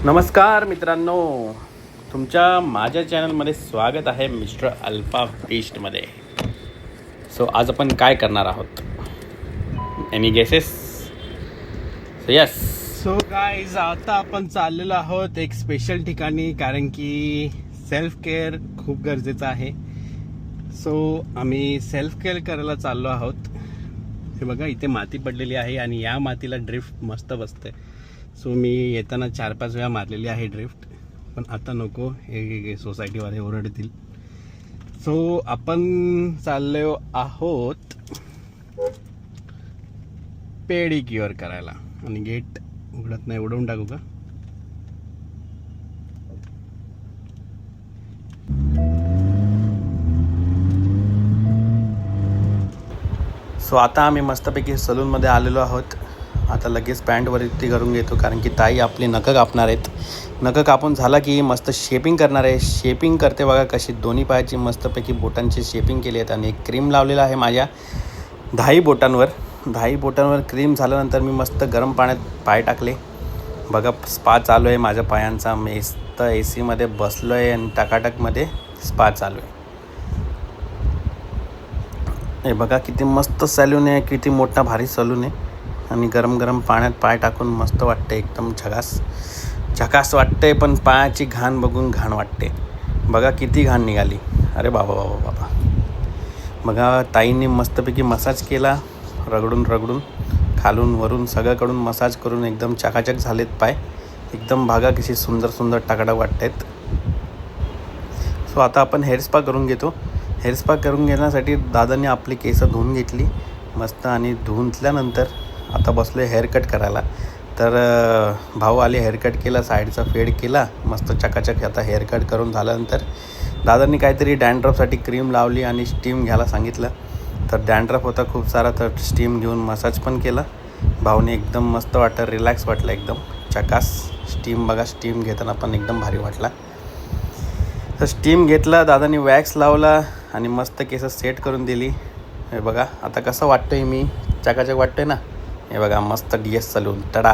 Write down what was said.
नमस्कार मित्रांनो, तुमच्या माझ्या चॅनलमध्ये स्वागत आहे मिस्टर अल्फा बेस्टमध्ये. सो आज आपण काय करणार आहोत? Any guesses? Yes. So guys, आता आपण चाललेलो आहोत एक स्पेशल ठिकाणी, कारण की सेल्फ केअर खूप गरजेचं आहे. सो आम्ही सेल्फ केअर करायला चाललो आहोत. हे बघा, इथे माती पडलेली आहे आणि या मातीला ड्रिफ्ट मस्त बसते. सो मी येताना 4-5 वेळा मारलेली आहे ड्रिफ्ट, पण आता नको, हे सोसायटीवाले ओरडतील. सो आपण चाललो आहोत पेडिक्युअर करायला. आणि गेट उघडत नाही, उडवून टाकू का? सो आता आम्ही मस्तपैकी सलूनमध्ये आलेलो आहोत. आता लगेच पॅन्टवरती करून घेतो, कारण की ताई आपली नखं कापणार आहेत. नखं कापून झाला की मस्त शेपिंग करणार आहे. शेपिंग करते बघा कशी, दोन्ही पायाची मस्तपैकी बोटांची शेपिंग केली आहेत. आणि क्रीम लावलेला आहे माझ्या 10 बोटांवर क्रीम झाल्यानंतर मी मस्त गरम पाण्यात पाय टाकले. बघा, स्पा चालू आहे माझ्या पायांचा. मस्त AC मध्ये बसलो आहे आणि टकाटकमध्ये स्पा चालू आहे. हे बघा किती मस्त सॅलून आहे, किती मोठा भारी सलून आहे. आणि गरम पाण्यात पाय टाकून मस्त वाटते, एकदम झकास वाटते. पण पायाची घाण बघून घाण वाटते. बघा किती घाण निघाली. अरे बाबा. बघा, ताईंनी मस्तपैकी मसाज केला, रगडून खालून वरून सगळ्याकडून मसाज करून एकदम चकाचक झालेत पाय. एकदम बघा कशी सुंदर टाकाटक वाटत आहेत. सो आता आपण हेअर स्पा करून घेतो. हेअर स्पा करून घेण्यासाठी दादांनी आपली केस धुवून घेतली मस्त. आणि धुतल्यानंतर आता बसलो हेअर कट करायला. तर भाऊ आले, हेअर कट केला, साईडचा फेड केला मस्त चकाचक. आता हेअर कट करून झाल्यानंतर दादांनी काहीतरी डॅन्ड्रफसाठी क्रीम लावली आणि स्टीम घ्यायला सांगितलं. तर डॅन्ड्रफ होता खूप सारा, तर स्टीम घेऊन मसाज पण केला भाऊने. एकदम मस्त वाटलं, रिलॅक्स वाटलं, एकदम चकास. स्टीम बघा, स्टीम घेताना पण एकदम भारी वाटला. तर स्टीम घेतला, दादांनी वॅक्स लावला आणि मस्त केस सेट करून दिली. हे बघा आता कसं वाटतंय, मी चकाचक वाटतंय ना. हे बघा मस्त DS सलून, टडा.